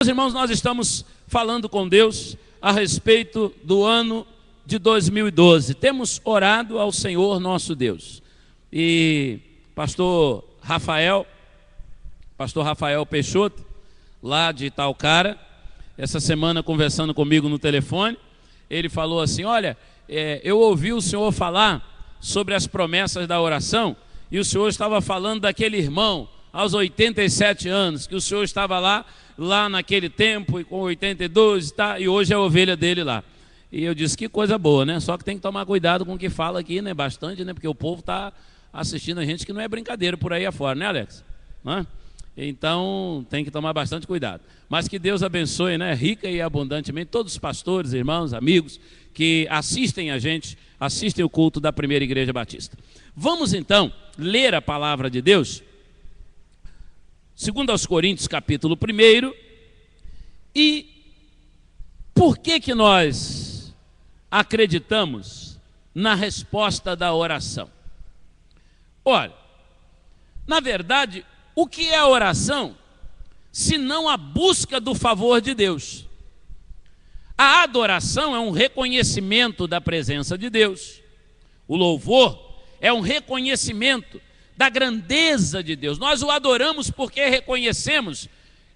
Meus irmãos, nós estamos falando com Deus a respeito do ano de 2012. Temos orado ao Senhor nosso Deus. E pastor Rafael Peixoto, lá de Itaocara, essa semana conversando comigo no telefone, ele falou assim: olha, eu ouvi o senhor falar sobre as promessas da oração, e o senhor estava falando daquele irmão aos 87 anos, que o senhor estava lá naquele tempo, e com 82, tá, e hoje é a ovelha dele lá. E eu disse: que coisa boa, né? Só que tem que tomar cuidado com o que fala aqui, né? Bastante, né? Porque o povo está assistindo a gente que não é brincadeira por aí afora, né, Alex? Não? Então tem que tomar bastante cuidado. Mas que Deus abençoe, né, rica e abundantemente todos os pastores, irmãos, amigos que assistem a gente, assistem o culto da Primeira Igreja Batista. Vamos então ler a palavra de Deus, 2 Coríntios capítulo 1. E por que nós acreditamos na resposta da oração? Olha, na verdade, o que é a oração, se não a busca do favor de Deus? A adoração é um reconhecimento da presença de Deus. O louvor é um reconhecimento da grandeza de Deus. Nós o adoramos porque reconhecemos,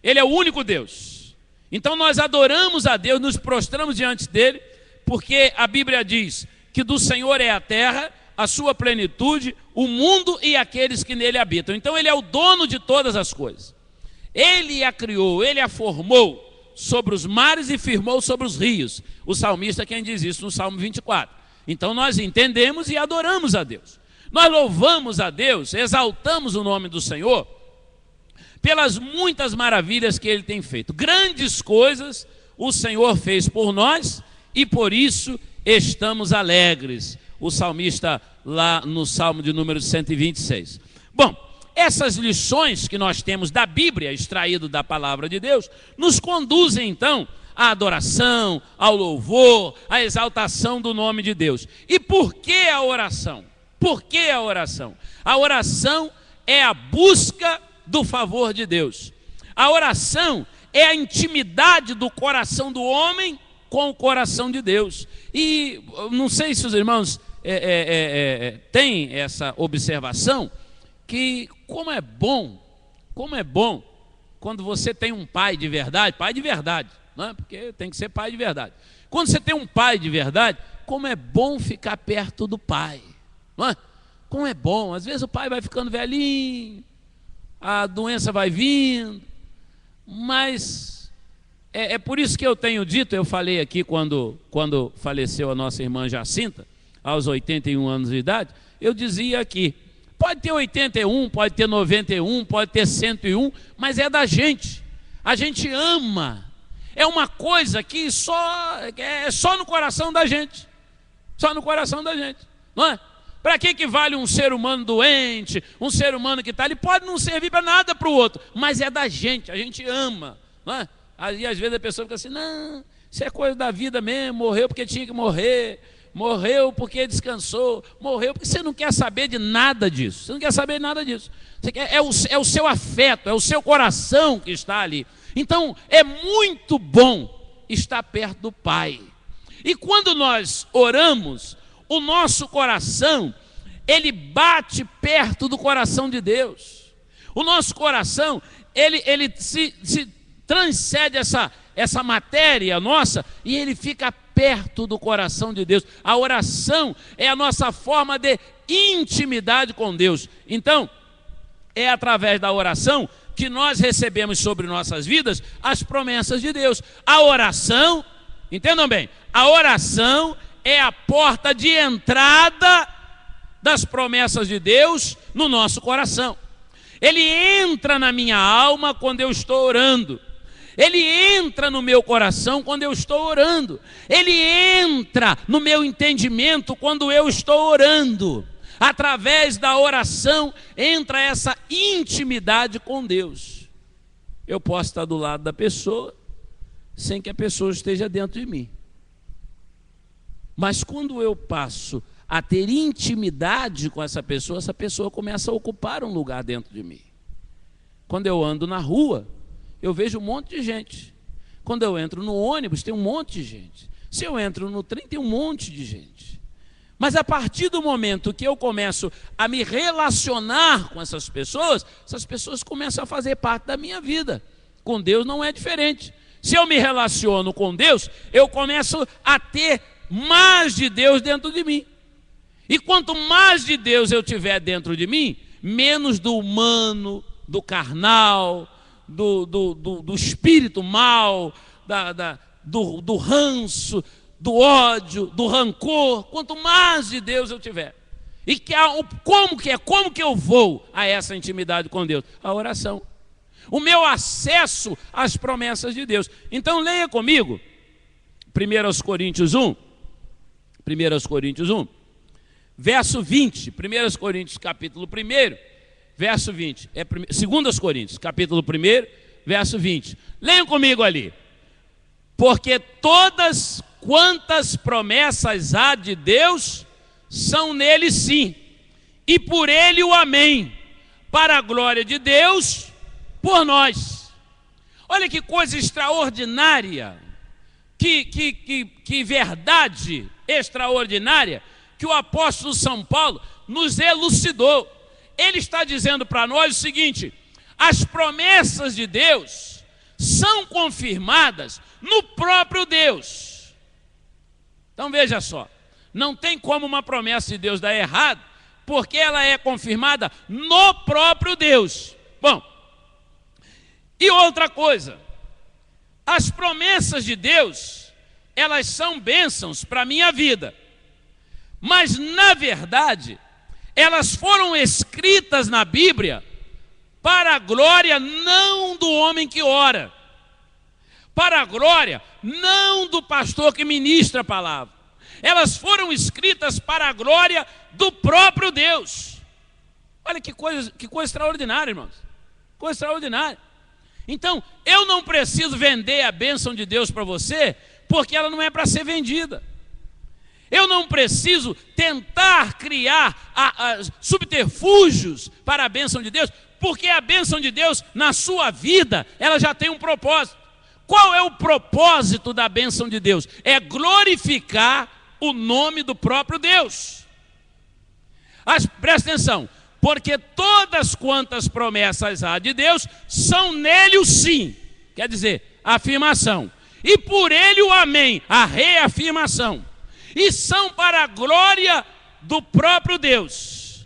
Ele é o único Deus. Então nós adoramos a Deus, nos prostramos diante dEle, porque a Bíblia diz que do Senhor é a terra, a sua plenitude, o mundo e aqueles que nele habitam. Então Ele é o dono de todas as coisas. Ele a criou, Ele a formou sobre os mares e firmou sobre os rios. O salmista quem diz isso no Salmo 24. Então nós entendemos e adoramos a Deus. Nós louvamos a Deus, exaltamos o nome do Senhor pelas muitas maravilhas que Ele tem feito. Grandes coisas o Senhor fez por nós e por isso estamos alegres. O salmista lá no Salmo de número 126. Bom, essas lições que nós temos da Bíblia, extraído da palavra de Deus, nos conduzem então à adoração, ao louvor, à exaltação do nome de Deus. E por que a oração? Por que a oração? A oração é a busca do favor de Deus. A oração é a intimidade do coração do homem com o coração de Deus. E não sei se os irmãos têm essa observação, que como é bom quando você tem um pai de verdade, não é? Porque tem que ser pai de verdade. Quando você tem um pai de verdade, como é bom ficar perto do pai, não é? Como é bom, às vezes o pai vai ficando velhinho, a doença vai vindo, mas é por isso que eu tenho dito, eu falei aqui quando faleceu a nossa irmã Jacinta, aos 81 anos de idade, eu dizia aqui, pode ter 81, pode ter 91, pode ter 101, mas é da gente, a gente ama, é uma coisa que é só no coração da gente, não é? Para que vale um ser humano doente, um ser humano que está ali, pode não servir para nada para o outro, mas é da gente, a gente ama, não é? Aí às vezes a pessoa fica assim, não, isso é coisa da vida mesmo, morreu porque tinha que morrer, morreu porque descansou, morreu porque você não quer saber de nada disso, você não quer saber de nada disso, você quer, é o seu afeto, é o seu coração que está ali. Então é muito bom estar perto do Pai. E quando nós oramos, o nosso coração, ele bate perto do coração de Deus. O nosso coração, ele se transcende essa matéria nossa e ele fica perto do coração de Deus. A oração é a nossa forma de intimidade com Deus. Então, é através da oração que nós recebemos sobre nossas vidas as promessas de Deus. A oração, entendam bem, a oração é a porta de entrada das promessas de Deus no nosso coração. Ele entra na minha alma quando eu estou orando. Ele entra no meu coração quando eu estou orando. Ele entra no meu entendimento quando eu estou orando. Através da oração entra essa intimidade com Deus. Eu posso estar do lado da pessoa sem que a pessoa esteja dentro de mim. Mas quando eu passo a ter intimidade com essa pessoa começa a ocupar um lugar dentro de mim. Quando eu ando na rua, eu vejo um monte de gente Quando eu entro no ônibus, tem um monte de gente. Se eu entro no trem, tem um monte de gente. Mas a partir do momento que eu começo a me relacionar com essas pessoas começam a fazer parte da minha vida. Com Deus não é diferente. Se eu me relaciono com Deus, eu começo a ter mais de Deus dentro de mim. E quanto mais de Deus eu tiver dentro de mim, menos do humano, do carnal, do espírito mal, do ranço, do ódio, do rancor. Quanto mais de Deus eu tiver. E como que eu vou a essa intimidade com Deus? A oração. O meu acesso às promessas de Deus. Então leia comigo 1 Coríntios 1, verso 20. 1 Coríntios capítulo 1, verso 20. 2 Coríntios capítulo 1, verso 20. Leiam comigo ali. Porque todas quantas promessas há de Deus, são nele sim, e por ele o amém, para a glória de Deus, por nós. Olha que coisa extraordinária, que verdade extraordinária, que o apóstolo São Paulo nos elucidou. Ele está dizendo para nós o seguinte: as promessas de Deus são confirmadas no próprio Deus. Então veja só, não tem como uma promessa de Deus dar errado, porque ela é confirmada no próprio Deus. Bom, e outra coisa, as promessas de Deus, elas são bênçãos para a minha vida, mas na verdade, elas foram escritas na Bíblia para a glória não do homem que ora, para a glória não do pastor que ministra a palavra. Elas foram escritas para a glória do próprio Deus. Olha que coisa extraordinária, irmãos. Coisa extraordinária. Então, eu não preciso vender a bênção de Deus para você, porque ela não é para ser vendida. Eu não preciso tentar criar subterfúgios para a bênção de Deus, porque a bênção de Deus na sua vida, ela já tem um propósito. Qual é o propósito da bênção de Deus? É glorificar o nome do próprio Deus. Presta atenção, porque todas quantas promessas há de Deus, são nele o sim, quer dizer, a afirmação, e por ele o amém, a reafirmação, e são para a glória do próprio Deus.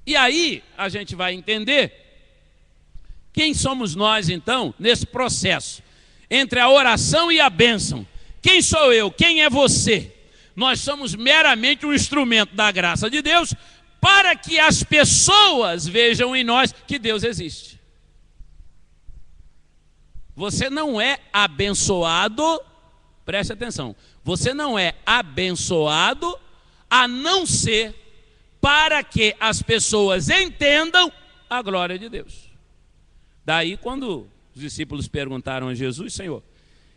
E aí a gente vai entender quem somos nós então nesse processo entre a oração e a bênção. Quem sou eu? Quem é você? Nós somos meramente um instrumento da graça de Deus para que as pessoas vejam em nós que Deus existe. Você não é abençoado, preste atenção, você não é abençoado a não ser para que as pessoas entendam a glória de Deus. Daí quando os discípulos perguntaram a Jesus: Senhor,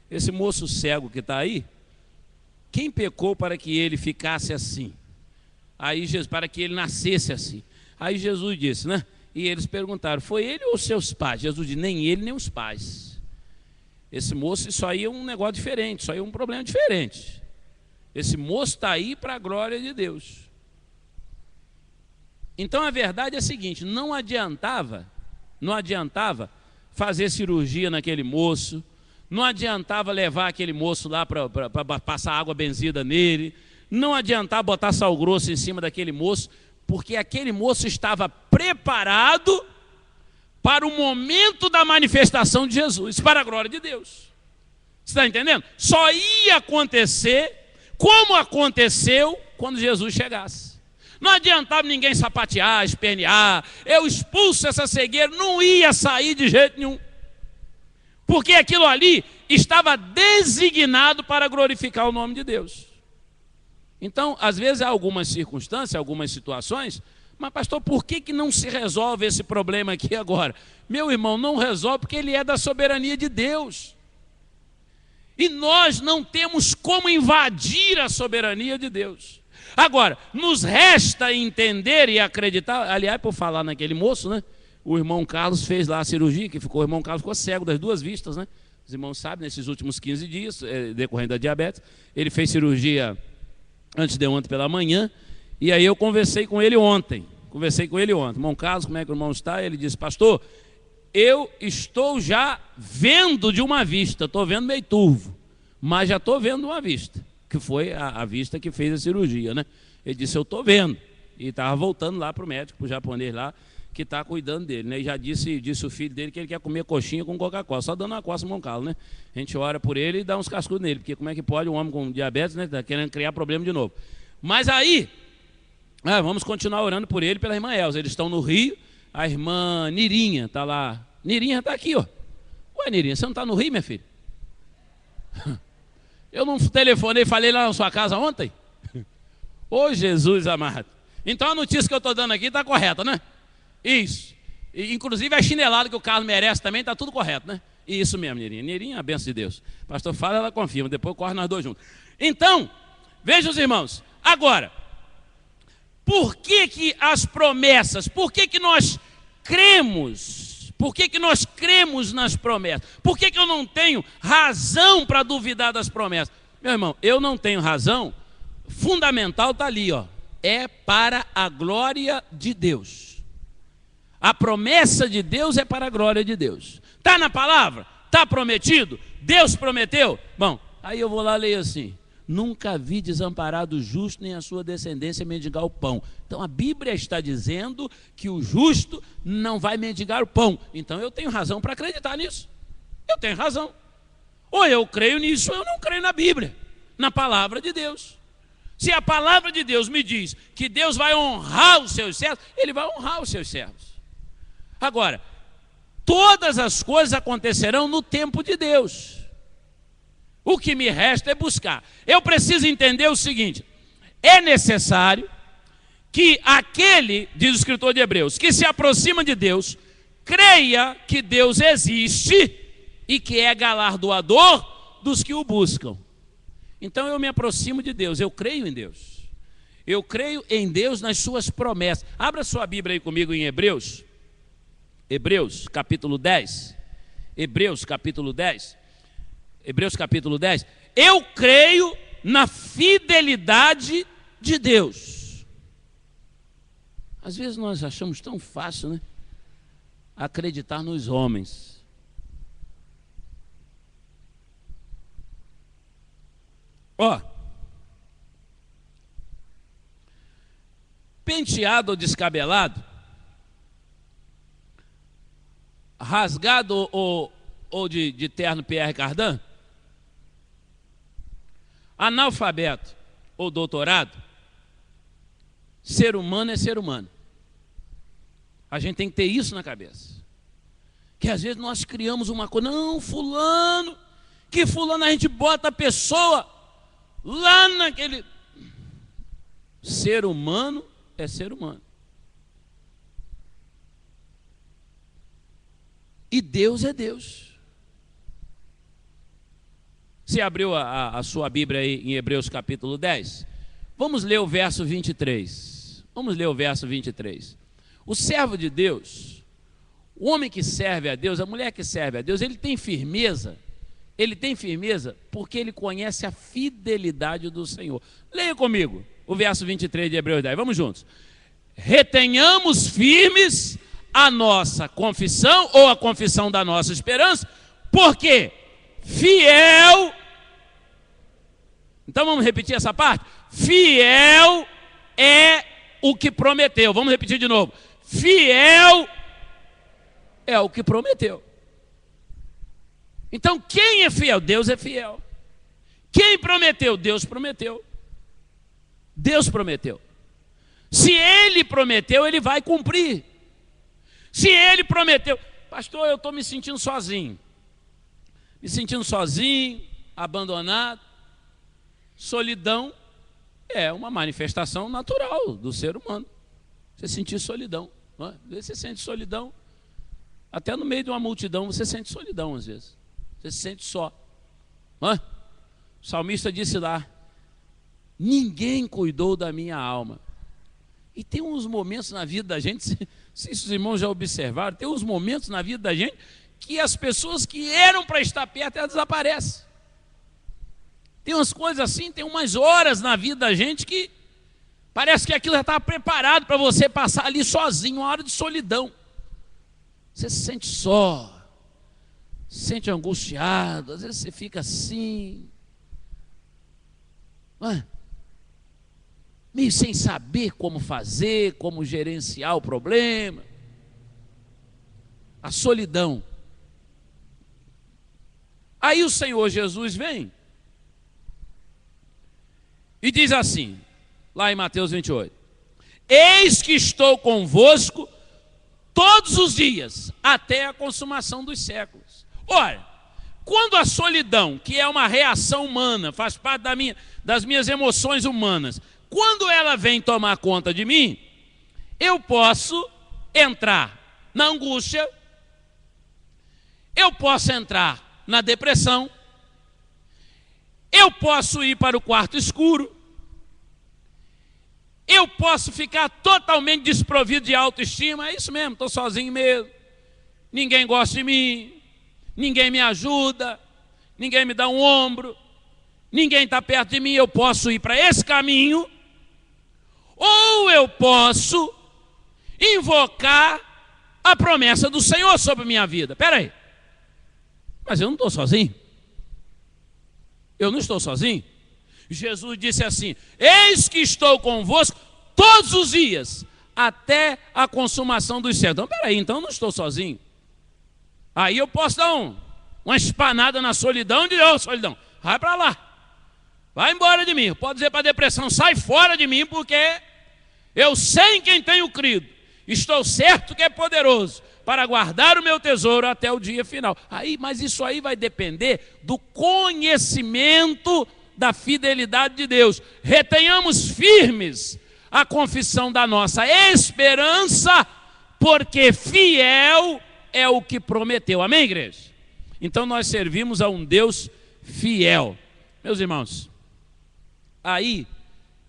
esse moço cego que está aí, quem pecou para que ele ficasse assim? Aí Jesus, para que ele nascesse assim. Aí Jesus disse, né? E eles perguntaram: foi ele ou seus pais? Jesus disse: nem ele nem os pais. Esse moço, isso aí é um negócio diferente, isso aí é um problema diferente. Esse moço está aí para a glória de Deus. Então a verdade é a seguinte: não adiantava fazer cirurgia naquele moço, não adiantava levar aquele moço lá para passar água benzida nele, não adiantava botar sal grosso em cima daquele moço, porque aquele moço estava preparado para o momento da manifestação de Jesus, para a glória de Deus. Você está entendendo? Só ia acontecer como aconteceu quando Jesus chegasse. Não adiantava ninguém sapatear, espernear, eu expulso essa cegueira, não ia sair de jeito nenhum. Porque aquilo ali estava designado para glorificar o nome de Deus. Então, às vezes há algumas circunstâncias, algumas situações, mas pastor, por que não se resolve esse problema aqui agora? Meu irmão, não resolve porque ele é da soberania de Deus. E nós não temos como invadir a soberania de Deus. Agora, nos resta entender e acreditar. Aliás, por falar naquele moço, né? O irmão Carlos fez lá a cirurgia, o irmão Carlos ficou cego das duas vistas, né? Os irmãos sabem, nesses últimos 15 dias, decorrendo da diabetes, ele fez cirurgia antes de ontem pela manhã, e aí eu conversei com ele ontem. Irmão Carlos, como é que o irmão está? Ele disse, pastor, eu estou já vendo de uma vista, estou vendo meio turvo, mas já estou vendo de uma vista, que foi a vista que fez a cirurgia, né? Ele disse, eu estou vendo, e estava voltando lá para o médico, para o japonês lá, que está cuidando dele, né? E já disse o filho dele que ele quer comer coxinha com Coca-Cola, só dando uma coça no Carlos, né? A gente ora por ele e dá uns cascudos nele, porque como é que pode um homem com diabetes, né? Está querendo criar problema de novo. Mas aí, vamos continuar orando por ele e pela irmã Elza. Eles estão no Rio, a irmã Nirinha está lá. Nirinha está aqui, ó. Ué, Nirinha, você não está no Rio, minha filha? Eu não telefonei, falei lá na sua casa ontem? Ô Jesus amado. Então a notícia que eu estou dando aqui está correta, né? Isso. E, inclusive a chinelada que o Carlos merece também, está tudo correto, né? Isso mesmo, Nirinha. Nirinha é a bênção de Deus. O pastor fala, ela confirma, depois corre nós dois juntos. Então, vejam os irmãos. Agora, por que as promessas, por que nós cremos? Por que nós cremos nas promessas? Por que eu não tenho razão para duvidar das promessas? Meu irmão, eu não tenho razão, fundamental está ali, ó. É para a glória de Deus. A promessa de Deus é para a glória de Deus. Está na palavra? Está prometido? Deus prometeu? Bom, aí eu vou lá ler assim. Nunca vi desamparado justo nem a sua descendência mendigar o pão. Então a Bíblia está dizendo que o justo não vai mendigar o pão. Então eu tenho razão para acreditar nisso. Eu tenho razão. Ou eu creio nisso ou eu não creio na Bíblia, na palavra de Deus. Se a palavra de Deus me diz que Deus vai honrar os seus servos, Ele vai honrar os seus servos. Agora, todas as coisas acontecerão no tempo de Deus. O que me resta é buscar. Eu preciso entender o seguinte: é necessário que aquele, diz o escritor de Hebreus, que se aproxima de Deus, creia que Deus existe e que é galardoador dos que o buscam. Então eu me aproximo de Deus, eu creio em Deus. Eu creio em Deus nas suas promessas. Abra sua Bíblia aí comigo em Hebreus. Hebreus capítulo 10. Hebreus capítulo 10. Hebreus capítulo 10. Eu creio na fidelidade de Deus. Às vezes nós achamos tão fácil, né? Acreditar nos homens. Ó, penteado ou descabelado, rasgado ou de terno Pierre Cardin, analfabeto ou doutorado, ser humano é ser humano. A gente tem que ter isso na cabeça. Que às vezes nós criamos uma coisa, não, fulano, que fulano a gente bota a pessoa lá naquele... Ser humano é ser humano. E Deus é Deus. Você abriu a sua Bíblia aí em Hebreus capítulo 10? Vamos ler o verso 23. Vamos ler o verso 23. O servo de Deus, o homem que serve a Deus, a mulher que serve a Deus, ele tem firmeza porque ele conhece a fidelidade do Senhor. Leia comigo o verso 23 de Hebreus 10, vamos juntos. Retenhamos firmes a nossa confissão, ou a confissão da nossa esperança, porque fiel, então vamos repetir essa parte, fiel é o que prometeu. Vamos repetir de novo, fiel é o que prometeu. Então quem é fiel? Deus é fiel. Quem prometeu? Deus prometeu. Deus prometeu. Se Ele prometeu, Ele vai cumprir. Se Ele prometeu, pastor, eu estou me sentindo sozinho, abandonado. Solidão é uma manifestação natural do ser humano. Você sentir solidão, não é? Você sente solidão, até no meio de uma multidão você sente solidão às vezes. Você se sente só, não é? O salmista disse lá: ninguém cuidou da minha alma. E tem uns momentos na vida da gente, se os irmãos já observaram, tem uns momentos na vida da gente que as pessoas que eram para estar perto, elas desaparecem. Tem umas coisas assim, tem umas horas na vida da gente que parece que aquilo já estava preparado para você passar ali sozinho, uma hora de solidão. Você se sente só, se sente angustiado, às vezes você fica assim, meio sem saber como fazer, como gerenciar o problema. A solidão. Aí o Senhor Jesus vem e diz assim, lá em Mateus 28, eis que estou convosco todos os dias, até a consumação dos séculos. Olha, quando a solidão, que é uma reação humana, faz parte das minhas emoções humanas, quando ela vem tomar conta de mim, eu posso entrar na angústia, eu posso entrar na depressão, eu posso ir para o quarto escuro, eu posso ficar totalmente desprovido de autoestima, é isso mesmo, estou sozinho mesmo, ninguém gosta de mim, ninguém me ajuda, ninguém me dá um ombro, ninguém está perto de mim. Eu posso ir para esse caminho, ou eu posso invocar a promessa do Senhor sobre a minha vida. Espera aí, mas eu não estou sozinho, eu não estou sozinho. Jesus disse assim, eis que estou convosco todos os dias, até a consumação dos séculos. Então, espera aí, então eu não estou sozinho. Aí eu posso dar uma espanada na solidão e dizer, solidão, vai para lá, vai embora de mim. Pode dizer para a depressão, sai fora de mim, porque eu sei em quem tenho crido, estou certo que é poderoso para guardar o meu tesouro até o dia final. Mas isso aí vai depender do conhecimento da fidelidade de Deus. Retenhamos firmes a confissão da nossa esperança, porque fiel é o que prometeu. Amém, igreja? Então nós servimos a um Deus fiel. Meus irmãos, aí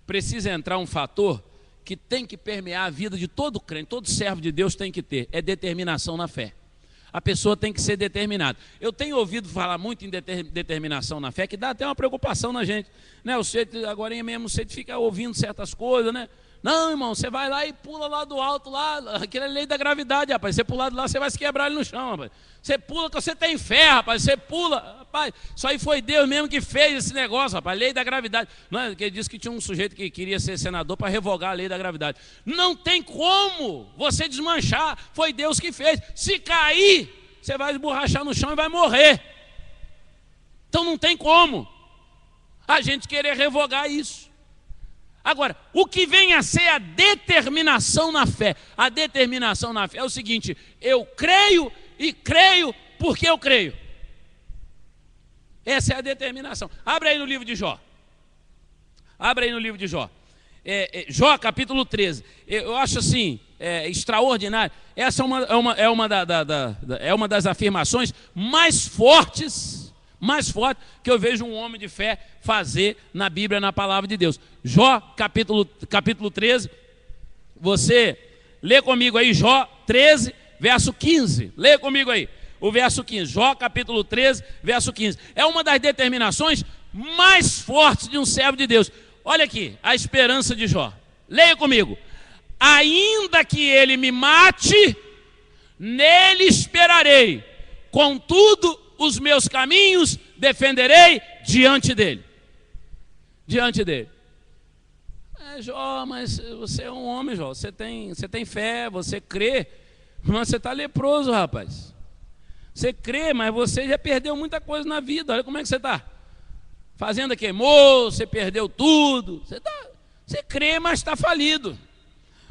precisa entrar um fator que tem que permear a vida de todo crente, todo servo de Deus tem que ter, é determinação na fé. A pessoa tem que ser determinada. Eu tenho ouvido falar muito em determinação na fé, que dá até uma preocupação na gente, né? Agora mesmo você fica ouvindo certas coisas, né? Não, irmão, você vai lá e pula lá do alto, lá, aquela é a lei da gravidade, rapaz. Você pular de lá, você vai se quebrar ali no chão, rapaz. Você pula porque você tem fé, rapaz. Você pula, rapaz. Isso aí foi Deus mesmo que fez esse negócio, rapaz. Lei da gravidade. Não é? Ele disse que tinha um sujeito que queria ser senador para revogar a lei da gravidade. Não tem como você desmanchar. Foi Deus que fez. Se cair, você vai esborrachar no chão e vai morrer. Então não tem como a gente querer revogar isso. Agora, o que vem a ser a determinação na fé? A determinação na fé é o seguinte: eu creio e creio porque eu creio. Essa é a determinação. Abre aí no livro de Jó. Abre aí no livro de Jó. Jó capítulo 13. Eu acho assim, extraordinário. Essa é uma das afirmações mais fortes que eu vejo um homem de fé fazer na Bíblia, na palavra de Deus. Jó capítulo 13. Você lê comigo aí, Jó 13, verso 15. Lê comigo aí o verso 15. Jó capítulo 13, verso 15. É uma das determinações mais fortes de um servo de Deus. Olha aqui, a esperança de Jó. Leia comigo. Ainda que ele me mate, nele esperarei. Contudo, os meus caminhos defenderei diante dele. Diante dele. Jó, mas você é um homem, Jó. Você tem fé, você crê. Mas você está leproso, rapaz. Você crê, mas você já perdeu muita coisa na vida. Olha como é que você está. Fazenda queimou, você perdeu tudo. Você crê, mas está falido.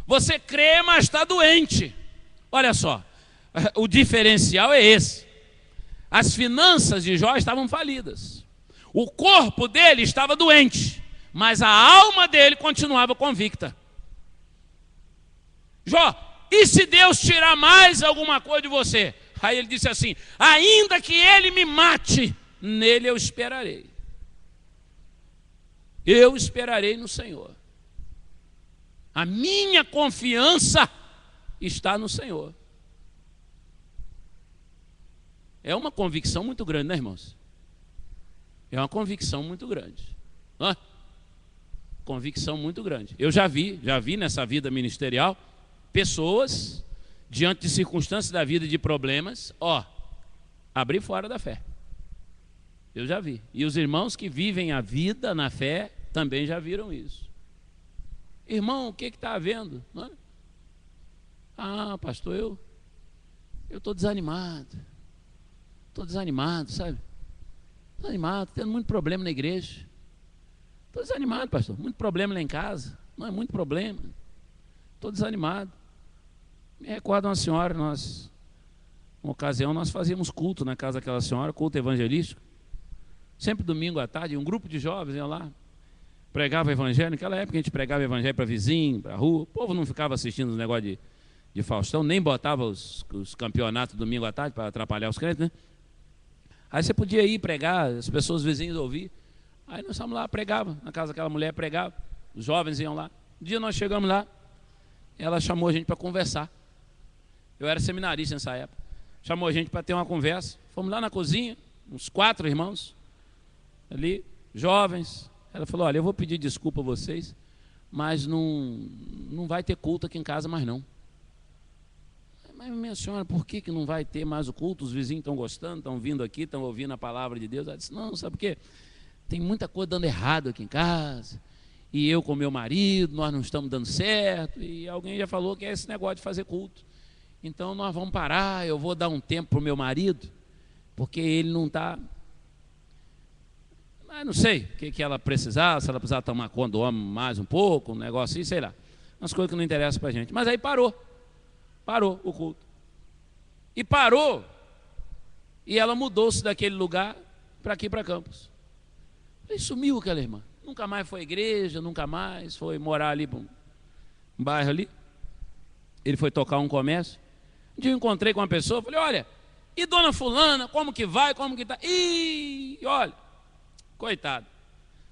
Você crê, mas está doente. Olha só, o diferencial é esse. As finanças de Jó estavam falidas. O corpo dele estava doente, mas a alma dele continuava convicta. Jó, e se Deus tirar mais alguma coisa de você? Aí ele disse assim: ainda que ele me mate, nele eu esperarei. Eu esperarei no Senhor. A minha confiança está no Senhor. É uma convicção muito grande, né, irmãos? É uma convicção muito grande. Não é? Convicção muito grande. Eu já vi nessa vida ministerial, pessoas, diante de circunstâncias da vida e de problemas, abrir fora da fé. Eu já vi. E os irmãos que vivem a vida na fé também já viram isso. Irmão, o que está havendo? Não é? Ah, pastor, eu estou desanimado. Estou desanimado, sabe? Desanimado, tendo muito problema na igreja. Estou desanimado, pastor. Muito problema lá em casa. Não é muito problema. Estou desanimado. Me recordo uma senhora, uma ocasião, nós fazíamos culto na casa daquela senhora, culto evangelístico. Sempre domingo à tarde, um grupo de jovens ia lá, pregava o evangelho. Naquela época a gente pregava o evangelho para vizinho, para rua. O povo não ficava assistindo os negócios de Faustão, nem botava os campeonatos domingo à tarde para atrapalhar os crentes, né? Aí você podia ir pregar, as pessoas vizinhas ouvir. Aí nós fomos lá, pregava, na casa daquela mulher pregava, os jovens iam lá. Um dia nós chegamos lá, ela chamou a gente para conversar. Eu era seminarista nessa época. Chamou a gente para ter uma conversa. Fomos lá na cozinha, uns 4 irmãos, ali, jovens. Ela falou, olha, eu vou pedir desculpa a vocês, mas não vai ter culto aqui em casa mais não. Mas minha senhora, por que não vai ter mais o culto? Os vizinhos estão gostando, estão vindo aqui, estão ouvindo a palavra de Deus. Ela disse, não, sabe por quê? Tem muita coisa dando errado aqui em casa, e eu com meu marido, nós não estamos dando certo, e alguém já falou que é esse negócio de fazer culto. Então nós vamos parar, eu vou dar um tempo para o meu marido, porque ele não está... Mas não sei o que ela precisava, se ela precisava tomar conta do homem mais um pouco, um negócio assim, sei lá. Umas coisas que não interessam para a gente. Mas aí parou o culto. E parou, e ela mudou-se daquele lugar para aqui, para Campos. E sumiu aquela irmã. Nunca mais foi à igreja, nunca mais foi morar ali para um bairro ali. Ele foi tocar um comércio. Um dia eu encontrei com uma pessoa, falei, olha, e dona fulana, como que vai, como que está? Ih, olha, coitado.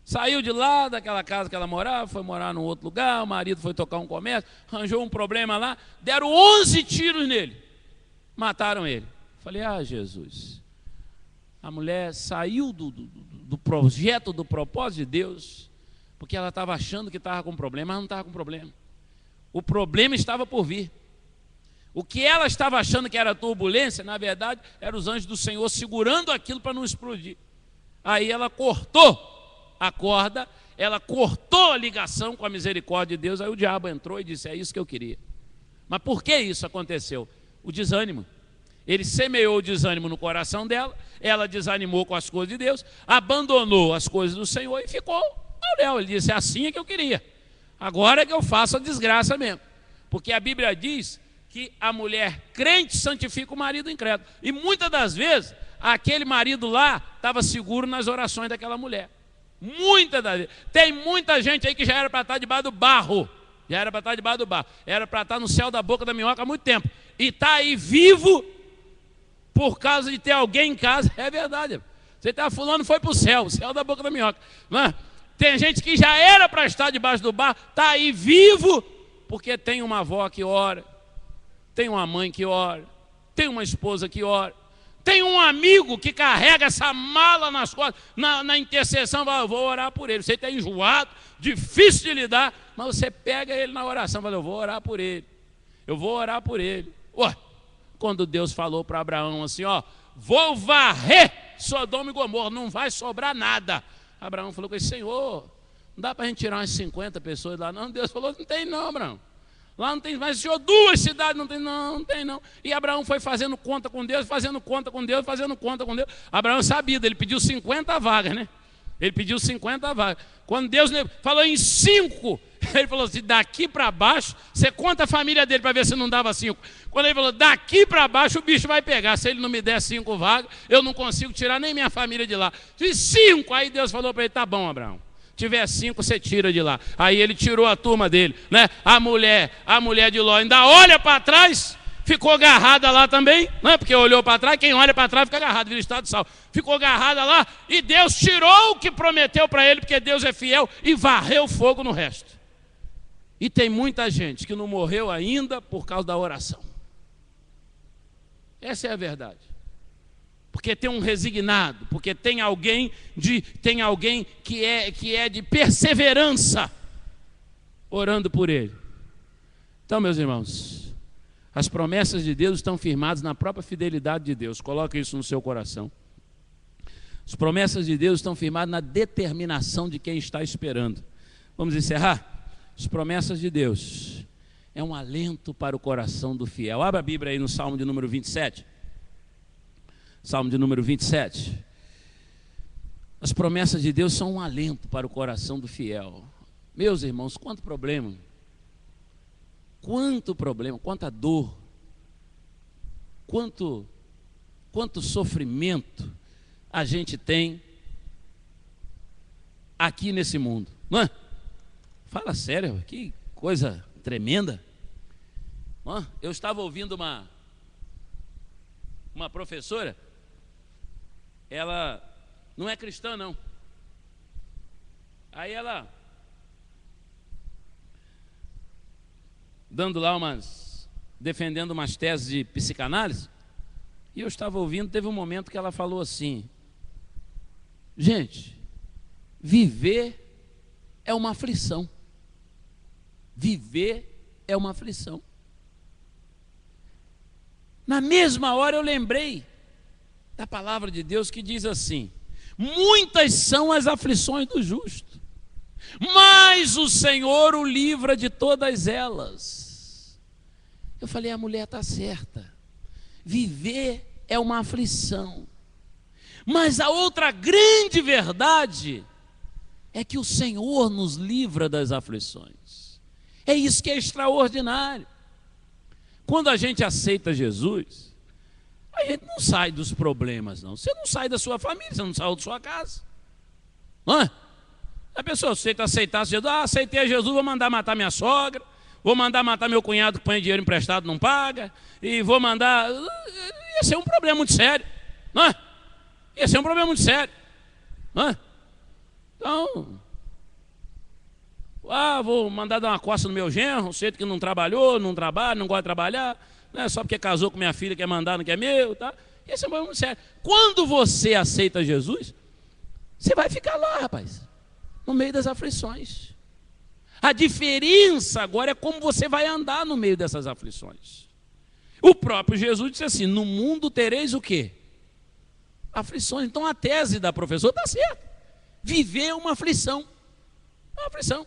Saiu de lá, daquela casa que ela morava, foi morar num outro lugar, o marido foi tocar um comércio, arranjou um problema lá, deram 11 tiros nele. Mataram ele. Falei, Jesus. A mulher saiu do projeto, do propósito de Deus, porque ela estava achando que estava com problema, mas não estava com problema. O problema estava por vir. O que ela estava achando que era turbulência, na verdade, eram os anjos do Senhor segurando aquilo para não explodir. Aí ela cortou a corda, ela cortou a ligação com a misericórdia de Deus, aí o diabo entrou e disse, é isso que eu queria. Mas por que isso aconteceu? O desânimo. Ele semeou o desânimo no coração dela, ela desanimou com as coisas de Deus, abandonou as coisas do Senhor e ficou ao léu. Ele disse, é assim que eu queria. Agora é que eu faço a desgraça mesmo. Porque a Bíblia diz que a mulher crente santifica o marido incrédulo. E muitas das vezes, aquele marido lá estava seguro nas orações daquela mulher. Muitas das vezes. Tem muita gente aí que já era para estar debaixo do barro. Já era para estar debaixo do barro. Era para estar no céu da boca da minhoca há muito tempo. E está aí vivo por causa de ter alguém em casa. É verdade. Você está fulano, foi para o céu da boca da minhoca. Não é? Tem gente que já era para estar debaixo do barro, está aí vivo, porque tem uma avó que ora, tem uma mãe que ora, tem uma esposa que ora, tem um amigo que carrega essa mala nas costas, na intercessão, fala, eu vou orar por ele. Você está enjoado, difícil de lidar, mas você pega ele na oração, fala, eu vou orar por ele, eu vou orar por ele. Ué, quando Deus falou para Abraão assim, vou varrer Sodoma e Gomorra, não vai sobrar nada. Abraão falou com ele, Senhor, não dá para a gente tirar umas 50 pessoas lá, não. Deus falou, não tem não, Abraão. Lá não tem, mas Senhor, 2 cidades, não tem não. E Abraão foi fazendo conta com Deus, fazendo conta com Deus. Abraão sabia, ele pediu 50 vagas, né? Ele pediu 50 vagas. Quando Deus falou em 5, ele falou assim, daqui para baixo, você conta a família dele para ver se não dava 5. Quando ele falou, daqui para baixo o bicho vai pegar. Se ele não me der 5 vagas, eu não consigo tirar nem minha família de lá. E 5, aí Deus falou para ele, tá bom, Abraão. Tiver 5, você tira de lá. Aí ele tirou a turma dele, né? A mulher de Ló ainda olha para trás, ficou agarrada lá também, né? Porque olhou para trás, quem olha para trás fica agarrado, vira estado de sal. Ficou agarrada lá e Deus tirou o que prometeu para ele, porque Deus é fiel, e varreu fogo no resto. E tem muita gente que não morreu ainda por causa da oração. Essa é a verdade. porque tem um resignado, porque tem alguém que é de perseverança orando por ele. Então, meus irmãos, as promessas de Deus estão firmadas na própria fidelidade de Deus. Coloque isso no seu coração. As promessas de Deus estão firmadas na determinação de quem está esperando. Vamos encerrar? As promessas de Deus é um alento para o coração do fiel. Abra a Bíblia aí no Salmo de número 27. Salmo de número 27. As promessas de Deus são um alento para o coração do fiel. Meus irmãos, quanto problema, quanta dor, quanto sofrimento a gente tem aqui nesse mundo, não é? Fala sério, que coisa tremenda. Eu estava ouvindo uma professora, ela não é cristã não, aí ela dando lá defendendo umas teses de psicanálise, e eu estava ouvindo, teve um momento que ela falou assim: gente, viver é uma aflição. Viver é uma aflição. Na mesma hora eu lembrei da palavra de Deus que diz assim: muitas são as aflições do justo, mas o Senhor o livra de todas elas. Eu falei, a mulher está certa. Viver é uma aflição. Mas a outra grande verdade é que o Senhor nos livra das aflições. É isso que é extraordinário. Quando a gente aceita Jesus, a gente não sai dos problemas, não. Você não sai da sua família, você não sai da sua casa. Não é? A pessoa aceitasse Jesus, aceitei Jesus, vou mandar matar minha sogra, vou mandar matar meu cunhado que põe dinheiro emprestado, não paga, e vou mandar... Ia ser um problema muito sério, não é? Ia ser um problema muito sério, não é? Então, vou mandar dar uma coça no meu genro, um jeito que não trabalhou, não trabalha, não gosta de trabalhar, né? Só porque casou com minha filha, quer mandar, não quer meu, tá? Esse é um problema muito sério. Quando você aceita Jesus, você vai ficar lá, rapaz, no meio das aflições. A diferença agora é como você vai andar no meio dessas aflições. O próprio Jesus disse assim: no mundo tereis o quê? Aflições. Então a tese da professora está certa. Viver é uma aflição. É uma aflição.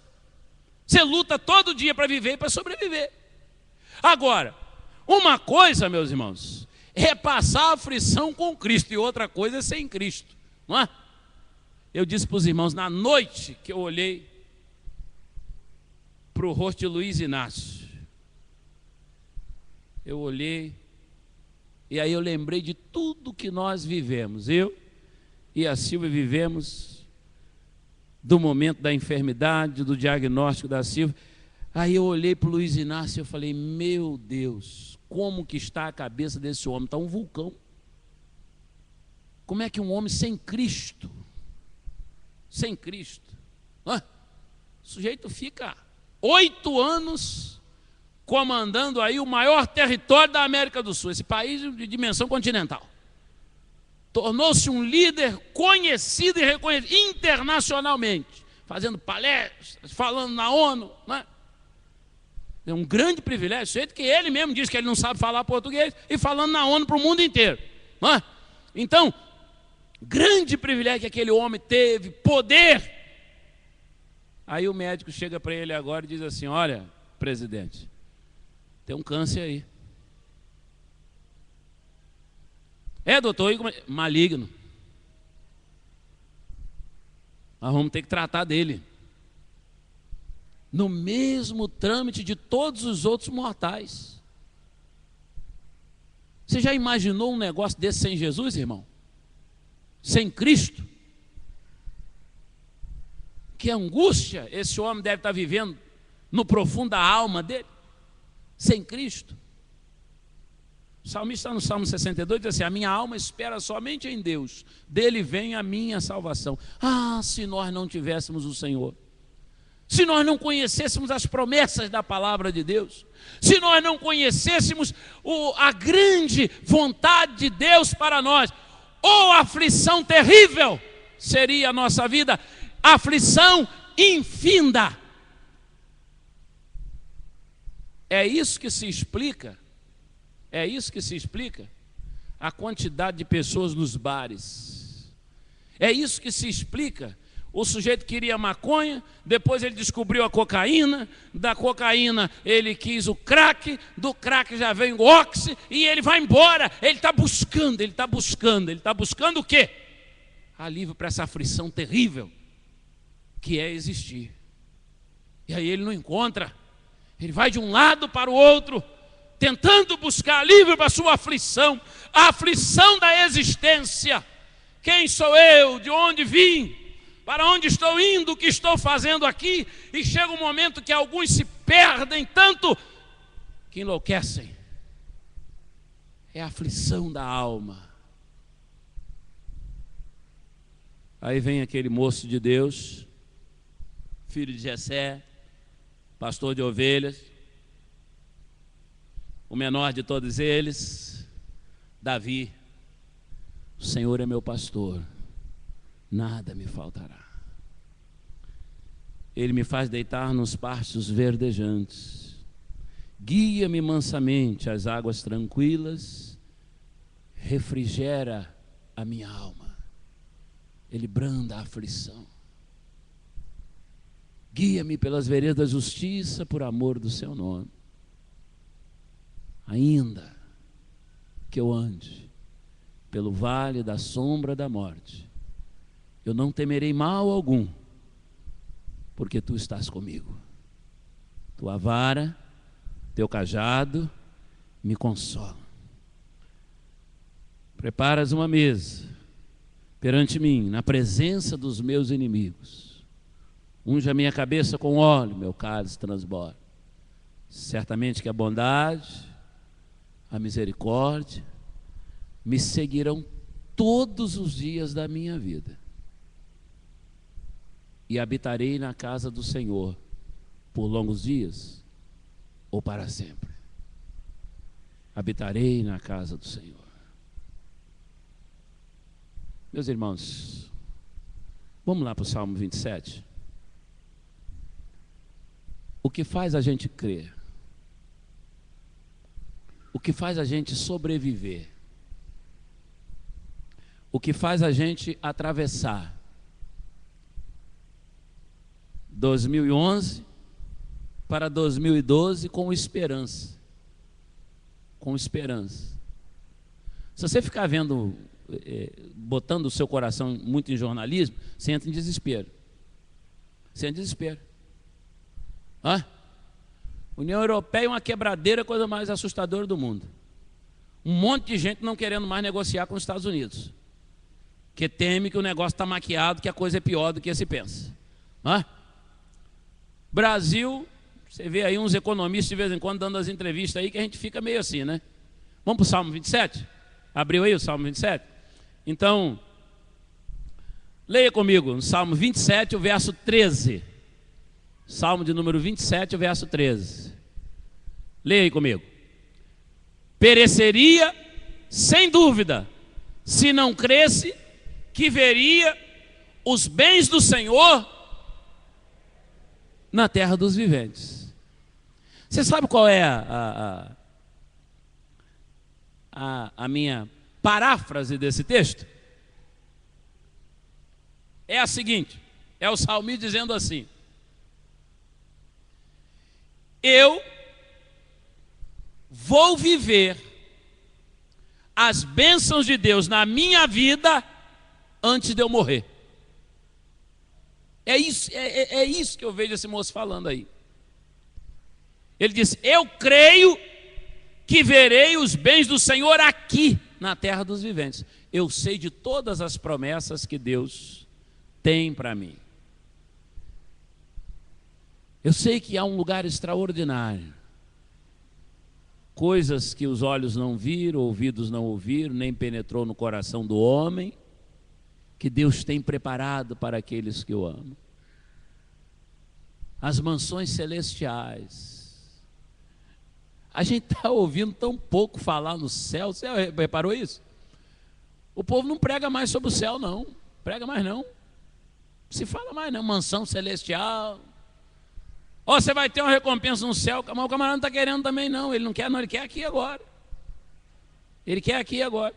Você luta todo dia para viver e para sobreviver. Agora, uma coisa, meus irmãos, é passar a aflição com Cristo, e outra coisa é sem Cristo, não é? Eu disse para os irmãos, na noite que eu olhei para o rosto de Luiz Inácio, eu olhei, e aí eu lembrei de tudo que nós vivemos. Eu e a Silvia vivemos do momento da enfermidade, do diagnóstico da Silvia. Aí eu olhei para o Luiz Inácio e eu falei, meu Deus, como que está a cabeça desse homem? Está um vulcão. Como é que um homem sem Cristo, o sujeito fica 8 anos comandando aí o maior território da América do Sul, esse país de dimensão continental. Tornou-se um líder conhecido e reconhecido internacionalmente, fazendo palestras, falando na ONU, né? É um grande privilégio, jeito que ele mesmo diz que ele não sabe falar português, e falando na ONU para o mundo inteiro, né? Então, grande privilégio que aquele homem teve, poder. Aí o médico chega para ele agora e diz assim: olha, presidente, tem um câncer aí. Doutor, maligno. Nós vamos ter que tratar dele no mesmo trâmite de todos os outros mortais. Você já imaginou um negócio desse sem Jesus, irmão? Sem Cristo? Que angústia esse homem deve estar vivendo no profundo da alma dele, sem Cristo. O salmista no Salmo 62 diz assim: a minha alma espera somente em Deus, dele vem a minha salvação. Se nós não tivéssemos o Senhor, se nós não conhecêssemos as promessas da palavra de Deus, se nós não conhecêssemos a grande vontade de Deus para nós, ou aflição terrível seria a nossa vida, aflição infinda. É isso que se explica a quantidade de pessoas nos bares. É isso que se explica. O sujeito queria maconha, depois ele descobriu a cocaína, da cocaína ele quis o crack, do crack já vem o oxi, e ele vai embora. Ele está buscando o quê? Alívio para essa aflição terrível que é existir. E aí ele não encontra, ele vai de um lado para o outro, tentando buscar alívio para a sua aflição, a aflição da existência. Quem sou eu? De onde vim? Para onde estou indo? O que estou fazendo aqui? E chega um momento que alguns se perdem tanto que enlouquecem. É a aflição da alma. Aí vem aquele moço de Deus, filho de Jessé, pastor de ovelhas, o menor de todos eles, Davi. O Senhor é meu pastor, nada me faltará. Ele me faz deitar nos pastos verdejantes, guia-me mansamente às águas tranquilas, refrigera a minha alma. Ele branda a aflição. Guia-me pelas veredas da justiça por amor do seu nome. Ainda que eu ande pelo vale da sombra da morte, eu não temerei mal algum, porque tu estás comigo. Tua vara, teu cajado me consolam. Preparas uma mesa perante mim, na presença dos meus inimigos. Unge a minha cabeça com óleo, meu cálice transborda. Certamente que a bondade, a misericórdia me seguirão todos os dias da minha vida, e habitarei na casa do Senhor por longos dias ou para sempre. Habitarei na casa do Senhor. Meus irmãos, vamos lá para o Salmo 27. O que faz a gente crer? O que faz a gente sobreviver? O que faz a gente atravessar 2011 para 2012 com esperança? Com esperança. Se você ficar vendo, botando o seu coração muito em jornalismo, você entra em desespero. Você entra em desespero. União Europeia é uma quebradeira, coisa mais assustadora do mundo. Um monte de gente não querendo mais negociar com os Estados Unidos, que teme que o negócio está maquiado, que a coisa é pior do que se pensa. Brasil, você vê aí uns economistas de vez em quando dando as entrevistas aí, que a gente fica meio assim, né? Vamos para o Salmo 27? Abriu aí o Salmo 27? Então, leia comigo no Salmo 27, o verso 13. Salmo de número 27, o verso 13. Leia aí comigo. Pereceria, sem dúvida, se não cresse que veria os bens do Senhor na terra dos viventes. Você sabe qual é a minha paráfrase desse texto? É a seguinte: é o salmista dizendo assim: eu vou viver as bênçãos de Deus na minha vida antes de eu morrer. É isso que eu vejo esse moço falando aí. Ele diz: eu creio que verei os bens do Senhor aqui na terra dos viventes. Eu sei de todas as promessas que Deus tem para mim. Eu sei que há um lugar extraordinário, coisas que os olhos não viram, ouvidos não ouviram, nem penetrou no coração do homem, que Deus tem preparado para aqueles que o amam. As mansões celestiais. A gente está ouvindo tão pouco falar no céu. Você reparou isso? O povo não prega mais sobre o céu, não. Prega mais não. Se fala mais não. Mansão celestial. Ó, você vai ter uma recompensa no céu. Mas o camarada não está querendo também não. Ele não quer não, ele quer aqui agora. Ele quer aqui agora.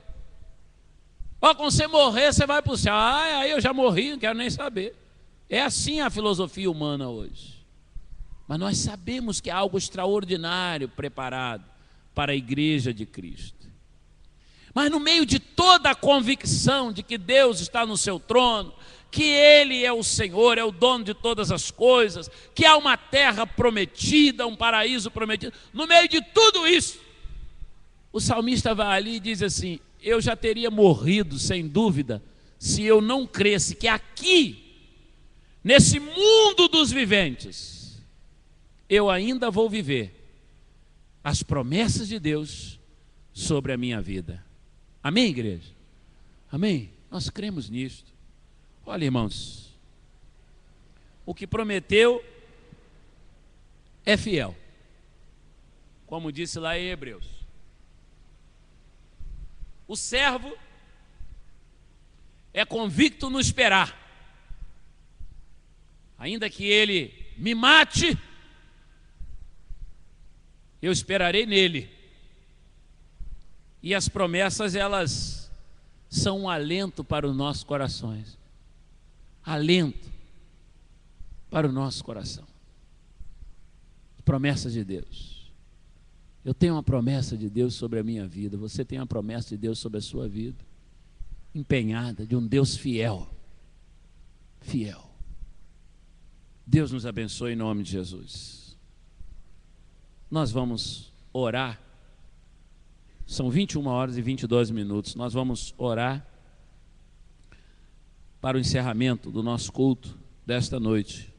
Ó, quando você morrer, você vai para o céu. Ah, aí eu já morri, não quero nem saber. É assim a filosofia humana hoje. Mas nós sabemos que há algo extraordinário preparado para a igreja de Cristo. Mas no meio de toda a convicção de que Deus está no seu trono, que Ele é o Senhor, é o dono de todas as coisas, que há uma terra prometida, um paraíso prometido, no meio de tudo isso, o salmista vai ali e diz assim: eu já teria morrido, sem dúvida, se eu não cresce que aqui, nesse mundo dos viventes, eu ainda vou viver as promessas de Deus sobre a minha vida. Amém, igreja? Amém? Nós cremos nisto. Olha, irmãos, o que prometeu é fiel, como disse lá em Hebreus. O servo é convicto no esperar, ainda que ele me mate, eu esperarei nele. E as promessas, elas são um alento para os nossos corações. Alento para o nosso coração. Promessas de Deus. Eu tenho uma promessa de Deus sobre a minha vida. Você tem uma promessa de Deus sobre a sua vida. Empenhada, de um Deus fiel. Fiel. Deus nos abençoe em nome de Jesus. Nós vamos orar. São 21 horas e 22 minutos. Nós vamos orar para o encerramento do nosso culto desta noite.